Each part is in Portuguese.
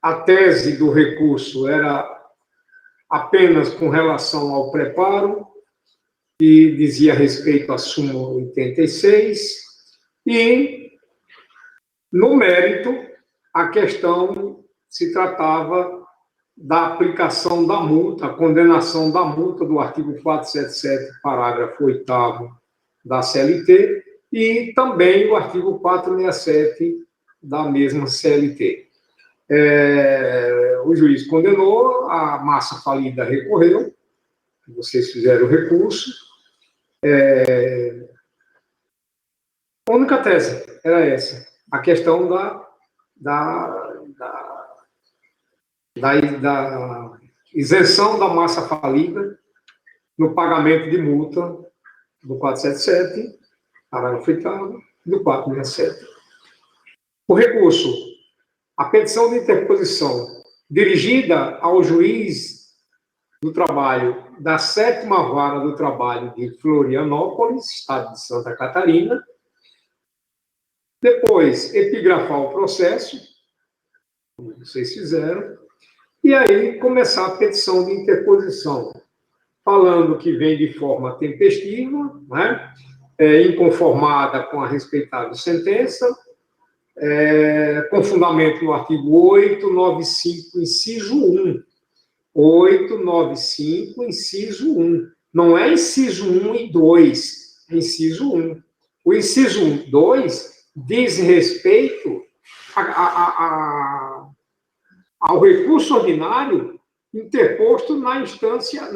a tese do recurso era apenas com relação ao preparo, que dizia respeito à súmula 86, e, no mérito, a questão se tratava da aplicação da multa, a condenação da multa do artigo 477, parágrafo 8º da CLT, e também o artigo 467 da mesma CLT. O juiz condenou, a massa falida recorreu, vocês fizeram o recurso. A única tese era essa, a questão da isenção da massa falida no pagamento de multa do 477, parágrafo 8º, e do 467. O recurso, a petição de interposição dirigida ao juiz do trabalho da 7ª Vara do Trabalho de Florianópolis, estado de Santa Catarina, depois epigrafar o processo, como vocês fizeram, e aí começar a petição de interposição, falando que vem de forma tempestiva, né, inconformada com a respeitável sentença, com fundamento no artigo 895, inciso 1. 895, inciso 1. Não é inciso 1 e 2, é inciso 1. O inciso 1, 2 diz respeito ao recurso ordinário interposto na instância,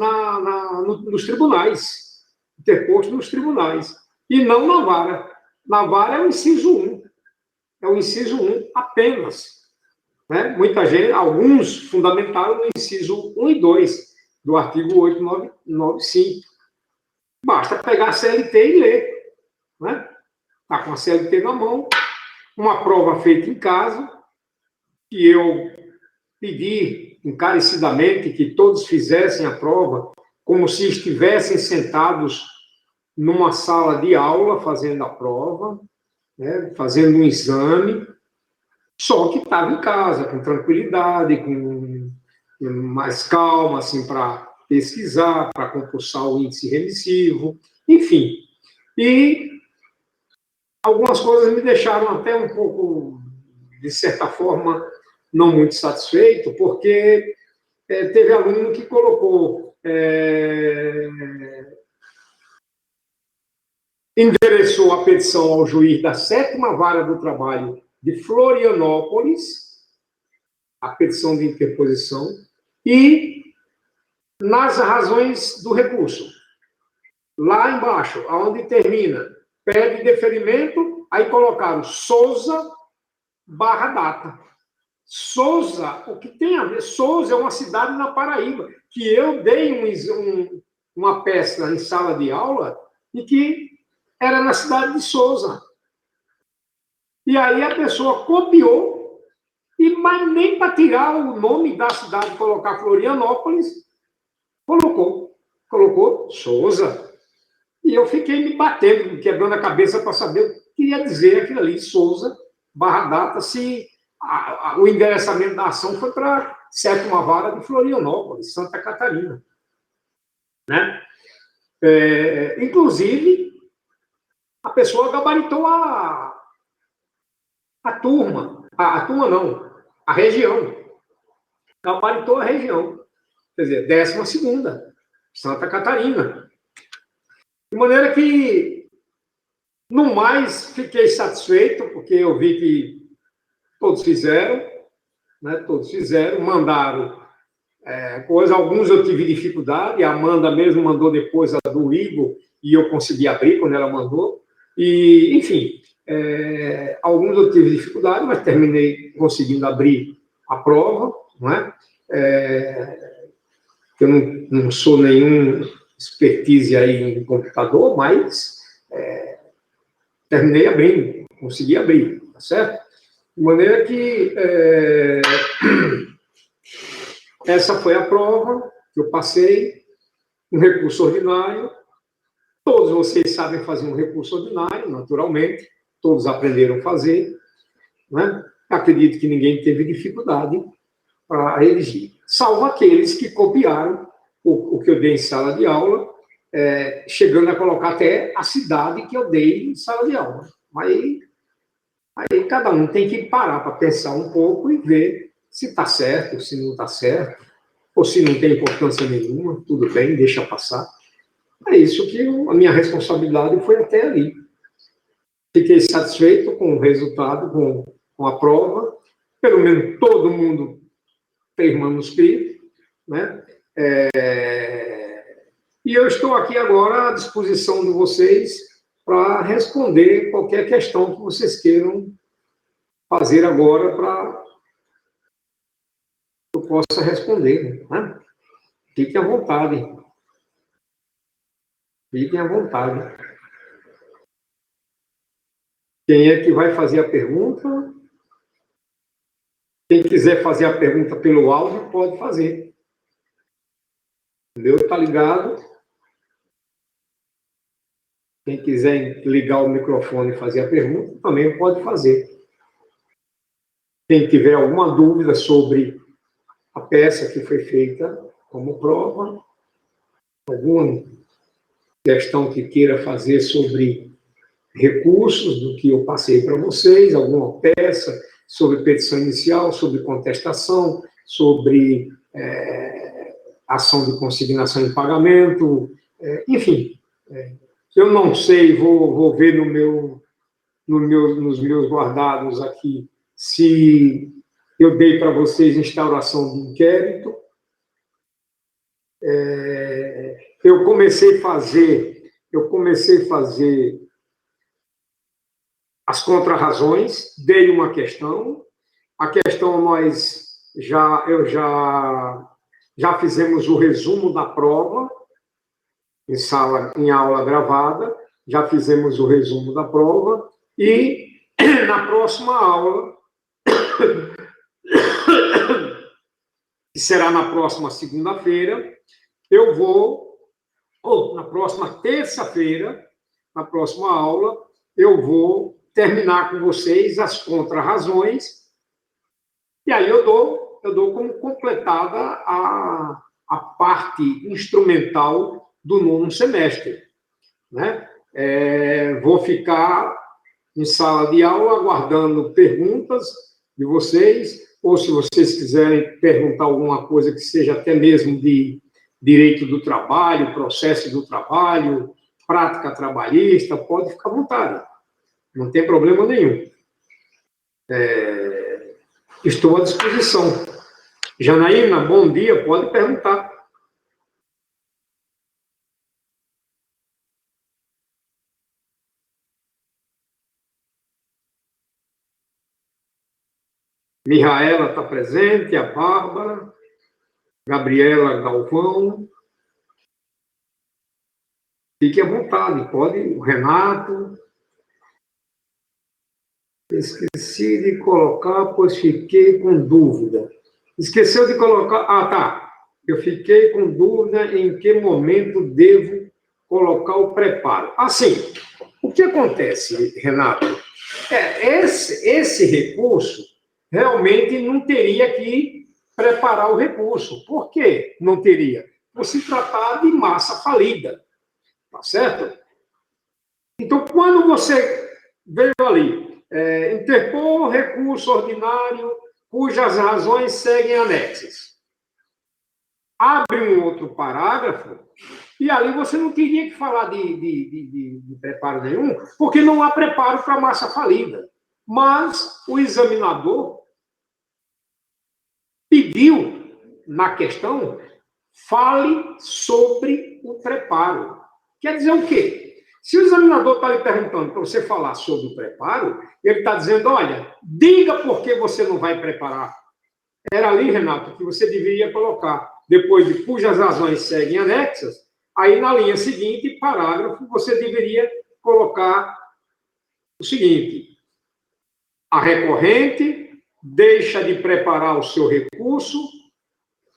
nos tribunais. Interposto nos tribunais. E não na vara. Na vara é o inciso 1. É o inciso 1 apenas. Né? Muita gente, alguns fundamentaram no inciso 1 e 2 do artigo 895. Basta pegar a CLT e ler. Né? Está com a CLT na mão, uma prova feita em casa, que eu pedi encarecidamente que todos fizessem a prova como se estivessem sentados numa sala de aula fazendo a prova, né, fazendo um exame, só que estava em casa, com tranquilidade, com mais calma, assim, para pesquisar, para compulsar o índice remissivo, enfim. E algumas coisas me deixaram até um pouco, de certa forma, não muito satisfeito, porque teve aluno que colocou, endereçou a petição ao juiz da 7ª Vara do Trabalho de Florianópolis, a petição de interposição, e nas razões do recurso, lá embaixo, aonde termina, pede deferimento, aí colocaram Souza / data. Souza, o que tem a ver? Souza é uma cidade na Paraíba, que eu dei uma peça em sala de aula e que era na cidade de Souza. E aí a pessoa copiou, mas nem para tirar o nome da cidade e colocar Florianópolis, colocou Souza. E eu fiquei me batendo, quebrando a cabeça para saber o que queria dizer aquilo ali, Souza / data, se o endereçamento da ação foi para a 7ª Vara de Florianópolis, Santa Catarina. Né? Inclusive, a pessoa gabaritou a turma. A turma não, a região. Gabaritou a região. Quer dizer, 12ª, Santa Catarina. De maneira que, no mais, fiquei satisfeito, porque eu vi que todos fizeram, né? Todos fizeram, mandaram coisa. Alguns eu tive dificuldade, a Amanda mesmo mandou depois a do Igor, e eu consegui abrir quando ela mandou. E, enfim, alguns eu tive dificuldade, mas terminei conseguindo abrir a prova, não é? Eu não sou nenhum expertise aí em computador, mas terminei abrindo, consegui abrir, tá certo? De maneira que essa foi a prova que eu passei, um recurso ordinário. Todos vocês sabem fazer um recurso ordinário, naturalmente, todos aprenderam a fazer, né? Acredito que ninguém teve dificuldade, para redigir, salvo aqueles que copiaram o que eu dei em sala de aula, chegando a colocar até a cidade que eu dei em sala de aula. Aí cada um tem que parar para pensar um pouco e ver se está certo, se não está certo, ou se não tem importância nenhuma, tudo bem, deixa passar. É isso que a minha responsabilidade foi até ali. Fiquei satisfeito com o resultado, com a prova. Pelo menos todo mundo fez manuscrito, né? E eu estou aqui agora à disposição de vocês para responder qualquer questão que vocês queiram fazer agora para que eu possa responder, né? Fiquem à vontade. Fiquem à vontade. Quem é que vai fazer a pergunta? Quem quiser fazer a pergunta pelo áudio, pode fazer. O meu está ligado. Quem quiser ligar o microfone e fazer a pergunta, também pode fazer. Quem tiver alguma dúvida sobre a peça que foi feita como prova, alguma questão que queira fazer sobre recursos do que eu passei para vocês, alguma peça sobre petição inicial, sobre contestação, sobre ação de consignação em pagamento, enfim. Eu não sei, vou ver nos meus guardados aqui se eu dei para vocês instauração de inquérito. Eu comecei a fazer as contrarrazões, dei uma questão. A questão já fizemos o resumo da prova em aula gravada, já fizemos o resumo da prova e na próxima aula, que será na próxima segunda-feira, na próxima terça-feira, na próxima aula, eu vou terminar com vocês as contrarrazões e aí eu dou como completada a parte instrumental do 9º semestre, né? Vou ficar em sala de aula aguardando perguntas de vocês, ou se vocês quiserem perguntar alguma coisa que seja até mesmo de direito do trabalho, processo do trabalho, prática trabalhista, pode ficar à vontade, não tem problema nenhum. Estou à disposição. Janaína, bom dia, pode perguntar. Mihaela está presente, a Bárbara, Gabriela Galvão. Fique à vontade, pode, o Renato. Esqueci de colocar, pois fiquei com dúvida. Esqueceu de colocar... Ah, tá. Eu fiquei com dúvida em que momento devo colocar o preparo. Assim, o que acontece, Renato? Esse recurso realmente não teria que preparar o recurso. Por que não teria? Por se tratar de massa falida. Tá certo? Então, quando você veio ali, interpor recurso ordinário cujas razões seguem anexas, abre um outro parágrafo e ali você não teria que falar de preparo nenhum, porque não há preparo para massa falida. Mas o examinador pediu, na questão, fale sobre o preparo. Quer dizer o quê? Se o examinador está lhe perguntando para você falar sobre o preparo, ele está dizendo, olha, diga por que você não vai preparar. Era ali, Renato, que você deveria colocar, depois de cujas razões seguem anexas, aí na linha seguinte, parágrafo, você deveria colocar o seguinte: a recorrente deixa de preparar o seu recurso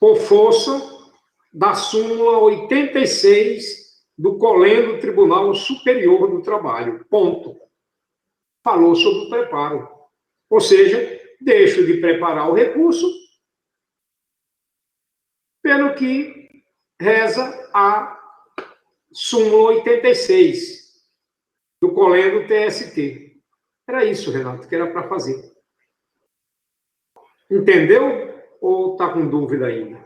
por força da súmula 86 do Colendo Tribunal Superior do Trabalho. Ponto. Falou sobre o preparo. Ou seja, deixo de preparar o recurso pelo que reza a súmula 86 do Colendo TST. Era isso, Renato, que era para fazer. Entendeu? Ou está com dúvida ainda?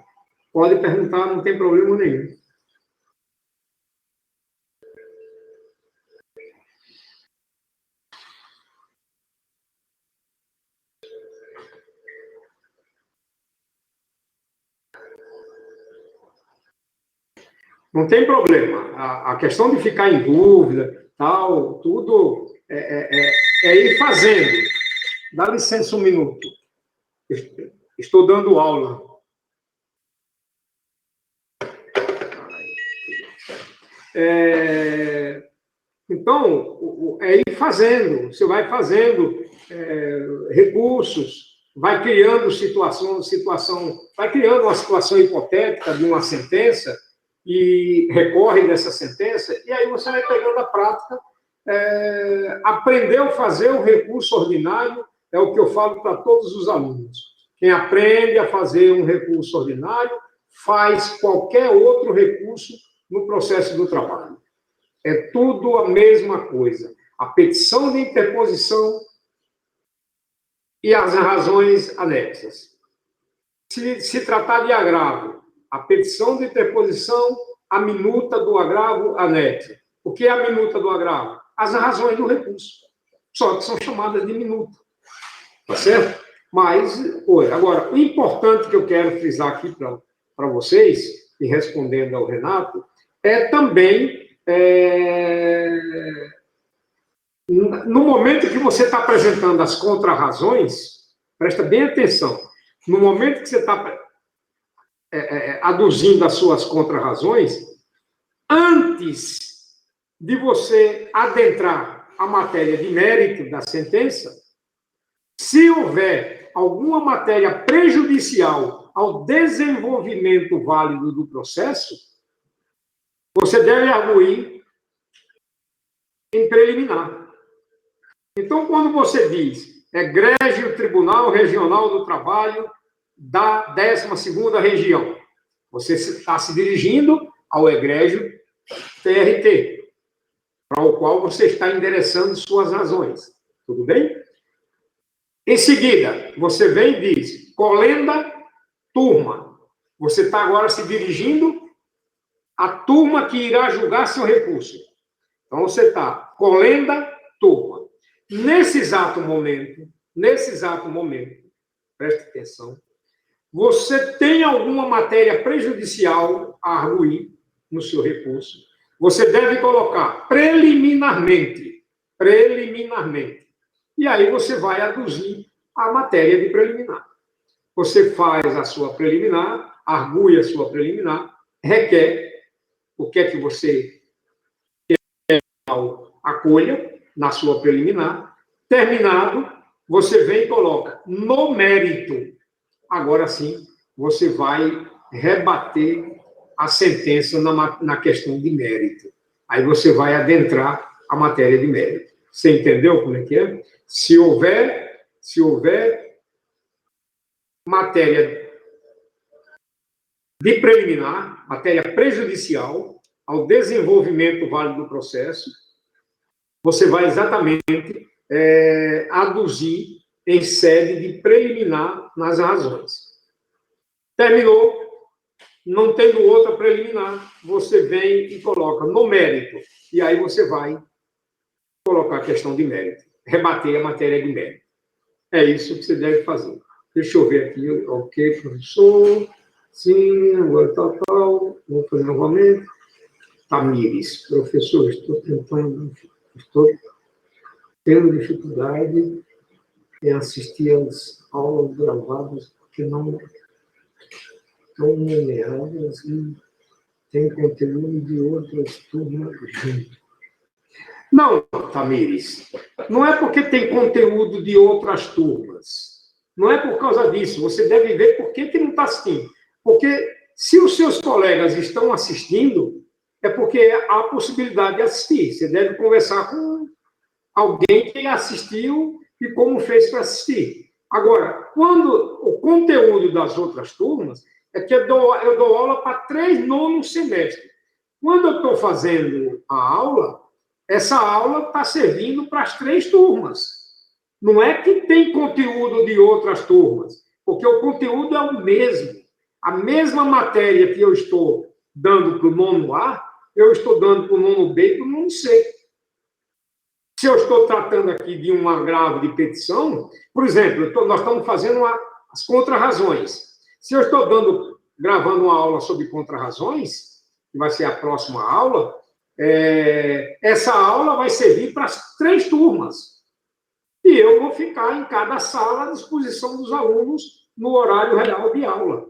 Pode perguntar, não tem problema nenhum. Não tem problema. A questão de ficar em dúvida, tal, tudo é ir fazendo. Dá licença um minuto. Estou dando aula. Então, é ir fazendo. Você vai fazendo recursos, vai criando vai criando uma situação hipotética de uma sentença e recorre dessa sentença, e aí você vai pegando a prática. Aprendeu a fazer o recurso ordinário, é o que eu falo para todos os alunos. Quem aprende a fazer um recurso ordinário, faz qualquer outro recurso no processo do trabalho. É tudo a mesma coisa. A petição de interposição e as razões anexas. Se tratar de agravo, a petição de interposição, a minuta do agravo anexa. O que é a minuta do agravo? As razões do recurso. Só que são chamadas de minuta. Tá certo? Mas, agora, o importante que eu quero frisar aqui para vocês, e respondendo ao Renato, é também, no momento que você está apresentando as contrarrazões, presta bem atenção, no momento que você está aduzindo as suas contrarrazões, antes de você adentrar a matéria de mérito da sentença, se houver alguma matéria prejudicial ao desenvolvimento válido do processo, você deve arguir em preliminar. Então, quando você diz egrégio Tribunal Regional do Trabalho da 12ª Região, você está se dirigindo ao egrégio TRT, para o qual você está endereçando suas razões. Tudo bem? Em seguida, você vem e diz, colenda, turma. Você está agora se dirigindo à turma que irá julgar seu recurso. Então, você está, colenda, turma. Nesse exato momento, preste atenção, você tem alguma matéria prejudicial a arguir no seu recurso, você deve colocar preliminarmente. E aí você vai aduzir a matéria de preliminar. Você faz a sua preliminar, argue a sua preliminar, requer o que é que você quer acolha na sua preliminar. Terminado, você vem e coloca no mérito. Agora sim, você vai rebater a sentença na questão de mérito. Aí você vai adentrar a matéria de mérito. Você entendeu como é que é? Se houver matéria de preliminar, matéria prejudicial ao desenvolvimento válido do processo, você vai exatamente aduzir em sede de preliminar nas razões. Terminou, não tendo outra preliminar, você vem e coloca no mérito. E aí você vai colocar a questão de mérito, rebater a matéria de mérito. É isso que você deve fazer. Deixa eu ver aqui. Ok, professor. Sim, agora tal. Vou fazer novamente. Tamires, professor, estou tendo dificuldade em assistir às aulas gravadas, porque não estão nomeadas e tem conteúdo de outras turmas junto. Não, Tamires, não é porque tem conteúdo de outras turmas. Não é por causa disso. Você deve ver por que não está assistindo. Porque se os seus colegas estão assistindo, é porque há a possibilidade de assistir. Você deve conversar com alguém que assistiu e como fez para assistir. Agora, quando o conteúdo das outras turmas é que eu dou aula para 3 nonos semestres. Quando eu estou fazendo a aula, essa aula está servindo para as 3 turmas. Não é que tem conteúdo de outras turmas, porque o conteúdo é o mesmo. A mesma matéria que eu estou dando para o nono A, eu estou dando para o nono B e para o nono C. Se eu estou tratando aqui de um agravo de petição, por exemplo, nós estamos fazendo as contrarrazões. Se eu estou gravando uma aula sobre contrarrazões, que vai ser a próxima aula, essa aula vai servir para as 3 turmas. E eu vou ficar em cada sala à disposição dos alunos no horário real de aula.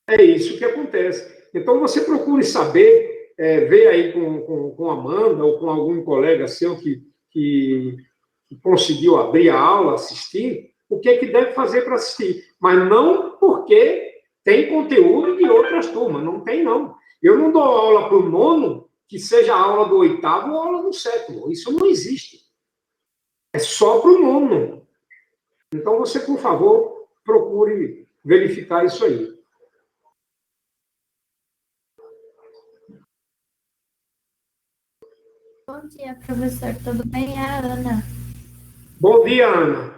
É isso que acontece. Então, você procure saber, ver aí com a Amanda ou com algum colega seu que conseguiu abrir a aula, assistir, o que é que deve fazer para assistir. Mas não porque tem conteúdo de outras turmas, não tem, não. Eu não dou aula para o nono que seja aula do 8º ou aula do 7º. Isso não existe. É só para o nono. Então, você, por favor, procure verificar isso aí. Bom dia, professor. Tudo bem? É a Ana. Bom dia, Ana.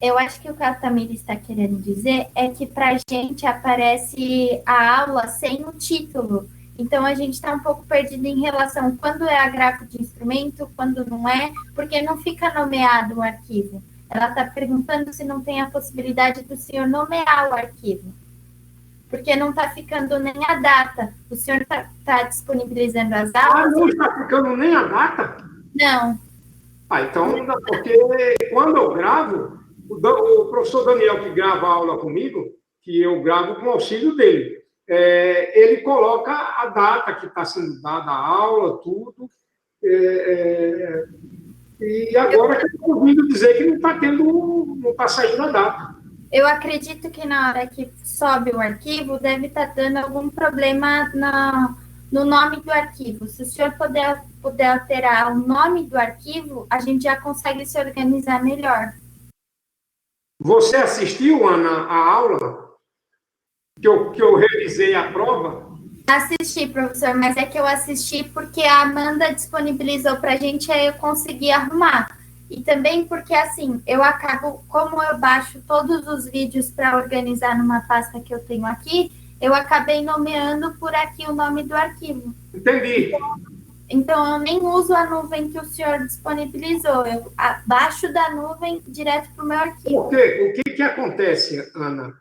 Eu acho que o que a Tamira está querendo dizer é que para a gente aparece a aula sem o título. Então, a gente está um pouco perdido em relação quando é agravo de instrumento, quando não é, porque não fica nomeado o arquivo. Ela está perguntando se não tem a possibilidade do senhor nomear o arquivo. Porque não está ficando nem a data. O senhor está disponibilizando as aulas? Não está ficando nem a data? Não. Então, porque quando eu gravo, o professor Daniel, que grava a aula comigo, que eu gravo com o auxílio dele, ele coloca a data que está sendo dada a aula, tudo, e agora que eu estou ouvindo dizer que não está saindo a data. Eu acredito que na hora que sobe o arquivo, deve estar dando algum problema no nome do arquivo. Se o senhor puder alterar o nome do arquivo, a gente já consegue se organizar melhor. Você assistiu, Ana, a aula que eu revisei a prova? Assisti, professor, mas é que eu assisti porque a Amanda disponibilizou para a gente, aí eu consegui arrumar. E também porque, assim, eu acabo, como eu baixo todos os vídeos para organizar numa pasta que eu tenho aqui, eu acabei nomeando por aqui o nome do arquivo. Entendi. Então, eu nem uso a nuvem que o senhor disponibilizou. Eu baixo da nuvem direto para o meu arquivo. Por quê? O que acontece, Ana?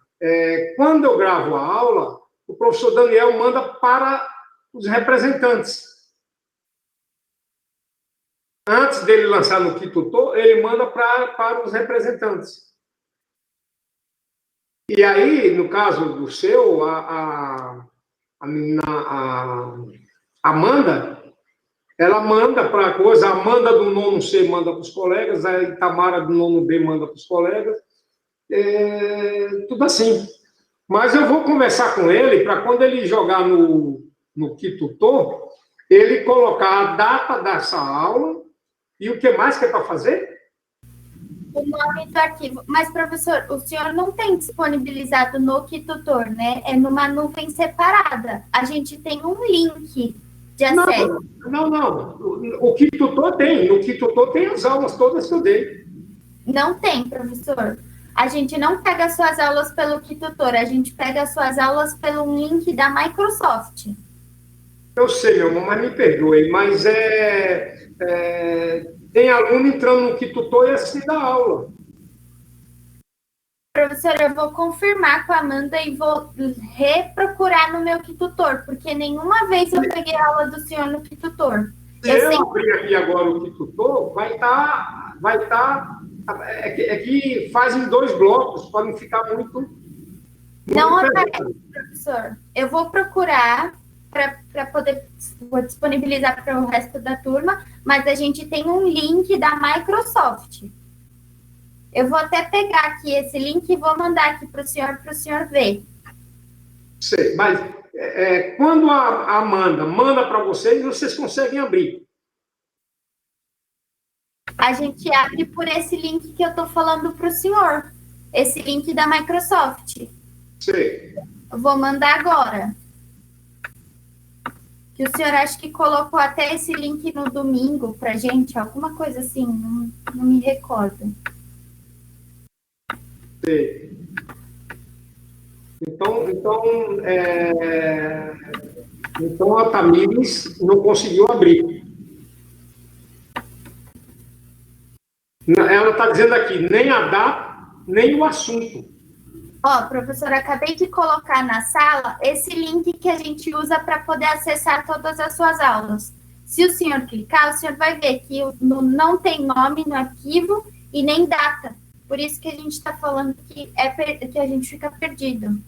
Quando eu gravo a aula, o professor Daniel manda para os representantes. Antes dele lançar no Kitutor, ele manda para os representantes. E aí, no caso do seu, a Amanda, ela manda para a coisa, a Amanda do nono C manda para os colegas, a Itamara do nono B manda para os colegas, tudo assim. Mas eu vou conversar com ele para quando ele jogar no Kitutor, ele colocar a data dessa aula e o que mais que é para fazer? O nome do arquivo. Mas, professor, o senhor não tem disponibilizado no Kitutor, né? É numa nuvem separada. A gente tem um link de acesso. Não. O Kitutor tem. No Kitutor tem as aulas todas que eu dei. Não tem, professor. A gente não pega suas aulas pelo Kitutor, a gente pega suas aulas pelo link da Microsoft. Eu sei, meu irmão, mas me perdoe, mas tem aluno entrando no Kitutor e assistindo a aula. Professor, eu vou confirmar com a Amanda e vou reprocurar no meu Kitutor, porque nenhuma vez eu peguei a aula do senhor no Kitutor. Se eu abrir aqui agora o Kitutor, vai estar é que faz em 2 blocos, para não ficar muito não aparece, professor. Eu vou procurar para poder disponibilizar para o resto da turma, mas a gente tem um link da Microsoft. Eu vou até pegar aqui esse link e vou mandar aqui para o senhor ver. Sei, mas quando a Amanda manda para vocês conseguem abrir. A gente abre por esse link que eu estou falando para o senhor. esse link da Microsoft. Sei. Eu vou mandar agora. Que o senhor acha que colocou até esse link no domingo pra gente, alguma coisa assim, não me recordo. Sei. Então a Tamires não conseguiu abrir. Ela está dizendo aqui, nem a data, nem o assunto. Ó, professora, acabei de colocar na sala esse link que a gente usa para poder acessar todas as suas aulas. Se o senhor clicar, o senhor vai ver que não tem nome no arquivo e nem data. Por isso que a gente está falando que a gente fica perdido.